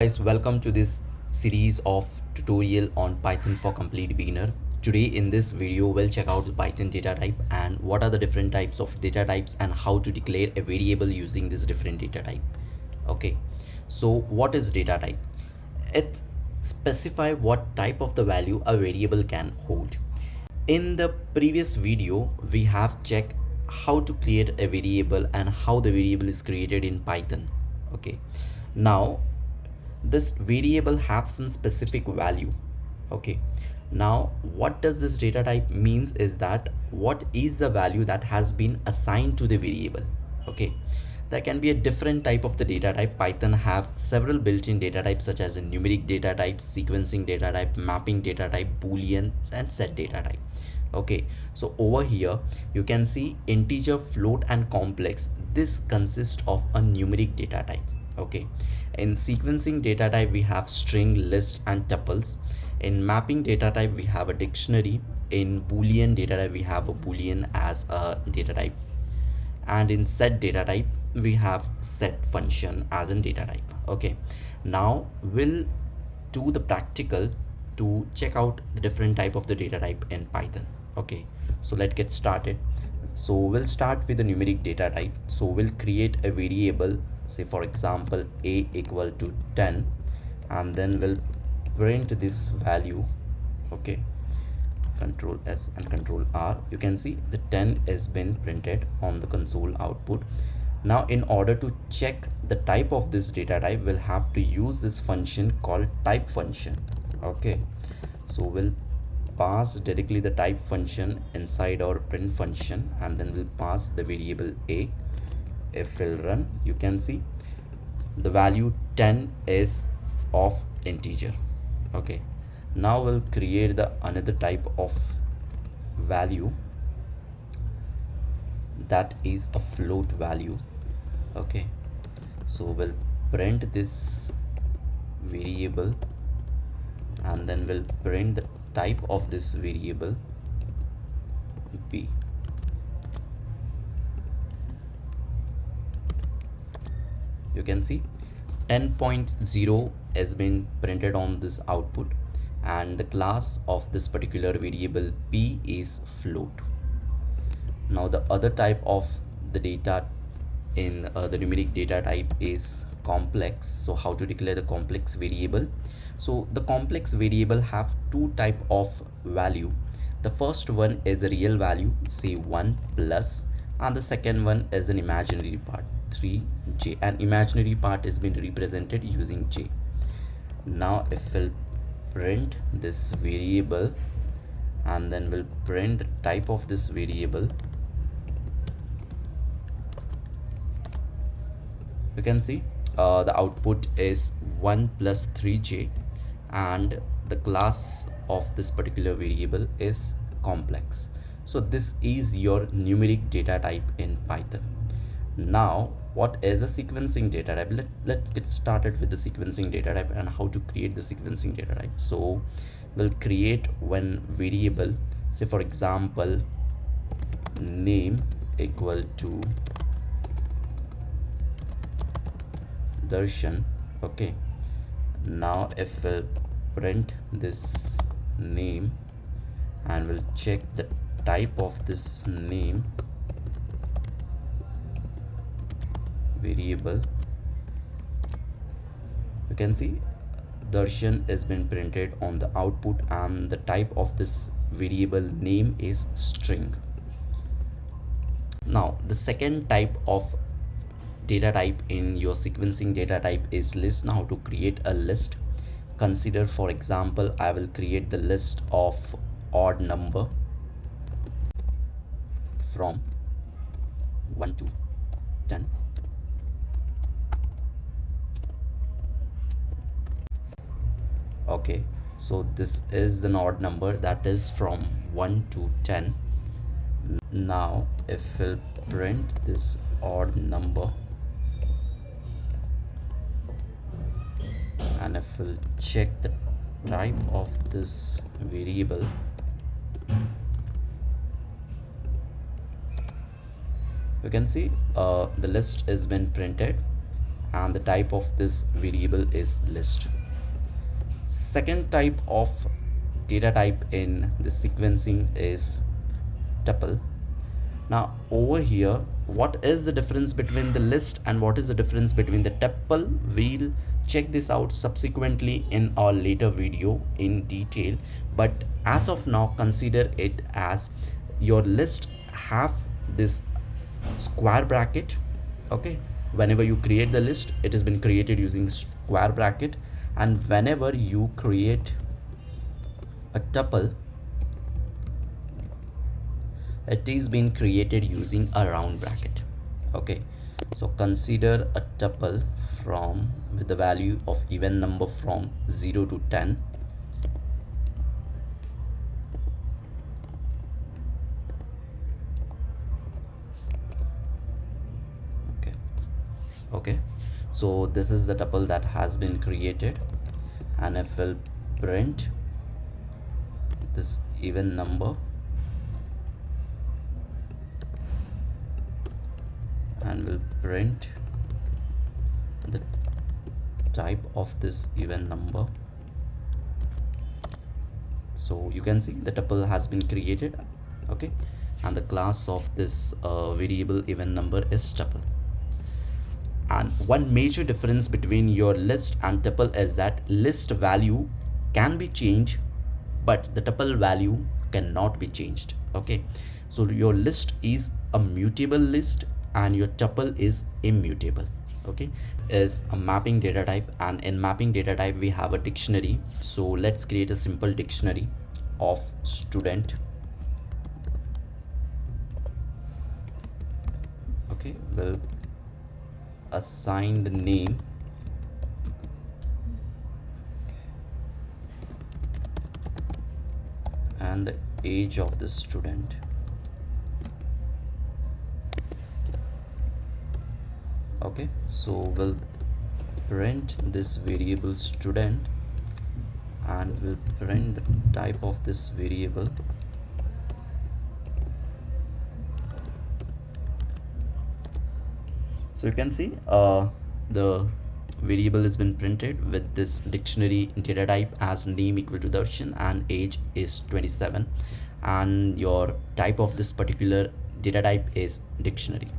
Guys, welcome to this series of tutorial on Python for complete beginner. Today in this video we'll check out the Python data type and what are the different types of data types and how to declare a variable using this different data type. Okay, so what is data type? It specify what type of the value a variable can hold. In the previous video we have checked how to create a variable and how the variable is created in Python. Okay, now this variable have some specific value. Okay, now what does this data type means is that what is the value that has been assigned to the variable. Okay, there can be a different type of the data type. Python have several built-in data types such as a numeric data type, sequencing data type, mapping data type, boolean and set data type. Okay, so over here you can see integer, float and complex. This consists of a numeric data type. Okay, in sequencing data type we have string, list and tuples. In mapping data type we have a dictionary. In boolean data type we have a boolean as a data type, and in set data type we have set function as in data type. Okay, now we'll do the practical to check out the different type of the data type in Python. Okay, so let's get started. So we'll start with the numeric data type. So we'll create a variable, say for example a equal to 10, and then we'll print this value. Okay, control S and control R. You can see the 10 has been printed on the console output. Now in order to check the type of this data type, we'll have to use this function called type function. Okay, so we'll pass directly the type function inside our print function, and then we'll pass the variable a. If we'll run, you can see the value 10 is of integer. Okay, now we'll create the another type of value, that is a float value. Okay, so we'll print this variable, and then we'll print the type of this variable b. You can see 10.0 has been printed on this output, and the class of this particular variable p is float. Now the other type of the data in the numeric data type is complex. So how to declare the complex variable? So the complex variable have two type of value. The first one is a real value, say 1 plus, and the second one is an imaginary part, 3j, and imaginary part is been represented using j. Now if we'll print this variable, and then we'll print the type of this variable, you can see the output is 1 plus 3j, and the class of this particular variable is complex. So this is your numeric data type in Python. Now what is a sequencing data type? Let's get started with the sequencing data type and how to create the sequencing data type. So we'll create one variable, say for example name equal to Darshan. Okay, now if we'll print this name and we'll check the type of this name variable, you can see Darshan has been printed on the output, and the type of this variable name is string. Now the second type of data type in your sequencing data type is list. Now to create a list, consider for example I will create the list of odd number from 1 to 10. Okay, so this is the odd number, that is from 1 to 10. Now if we'll print this odd number, and if we'll check the type of this variable, you can see the list has been printed, and the type of this variable is list. Second type of data type in the sequencing is tuple. Now over here, what is the difference between the list and what is the difference between the tuple? We'll check this out subsequently in our later video in detail, but as of now consider it as your list have this square bracket. Okay, whenever you create the list, it has been created using square bracket, and whenever you create a tuple, it is being created using a round bracket. Okay, so consider a tuple from with the value of even number from 0 to 10. Okay, so this is the tuple that has been created, and if we'll print this even number and we'll print the type of this even number, so you can see the tuple has been created. Okay, and the class of this variable even number is tuple. And one major difference between your list and tuple is that list value can be changed, but the tuple value cannot be changed. Okay, so your list is a mutable list and your tuple is immutable. Okay, is a mapping data type, and in mapping data type we have a dictionary. So let's create a simple dictionary of student. Okay, we'll assign the name and the age of the student. Okay, so we'll print this variable student and we'll print the type of this variable. So you can see the variable has been printed with this dictionary data type as name equal to Darshan and age is 27, and your type of this particular data type is dictionary.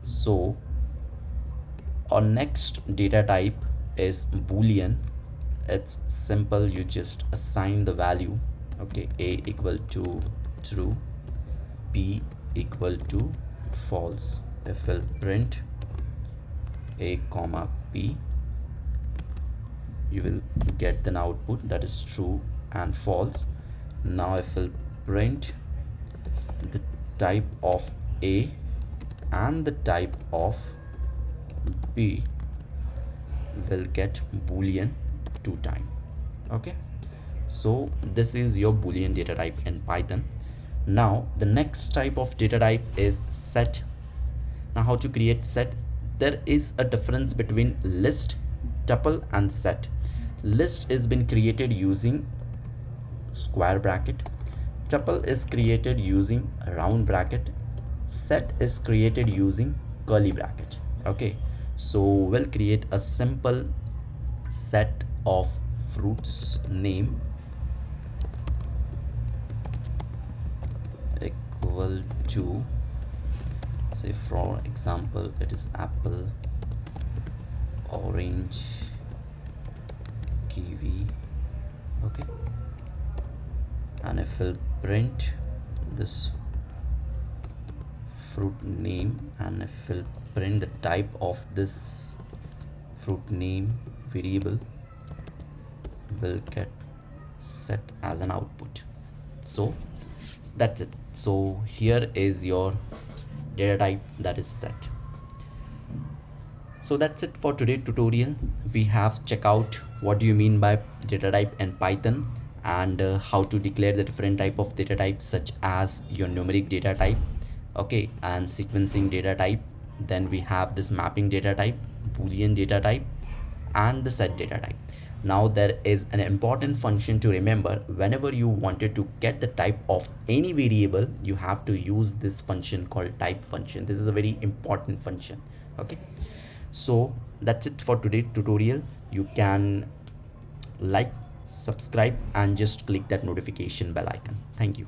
So our next data type is boolean. It's simple, you just assign the value. Okay, a equal to true, b equal to false. If we'll print a comma p, you will get an output that is true and false. Now if we'll print the type of a and the type of b, will get boolean 2 times. Okay, so this is your boolean data type in Python. Now the next type of data type is set. Now how to create set? There is a difference between list, tuple and set. List is been created using square bracket, tuple is created using round bracket, set is created using curly bracket. Okay, so we'll create a simple set of fruits name equal to, say for example it is apple, orange, kiwi. Okay, and if we'll print this fruit name and if we'll print the type of this fruit name variable, will get set as an output. So that's it. So here is your data type, that is set. So that's it for today's tutorial. We have checked out what do you mean by data type in Python, and how to declare the different type of data types such as your numeric data type, okay, and sequencing data type. Then we have this mapping data type, boolean data type, and the set data type. Now there is an important function to remember. Whenever you wanted to get the type of any variable, you have to use this function called type function. This is a very important function. Okay, So that's it for today's tutorial. You can like, subscribe, and just click that notification bell icon. Thank you.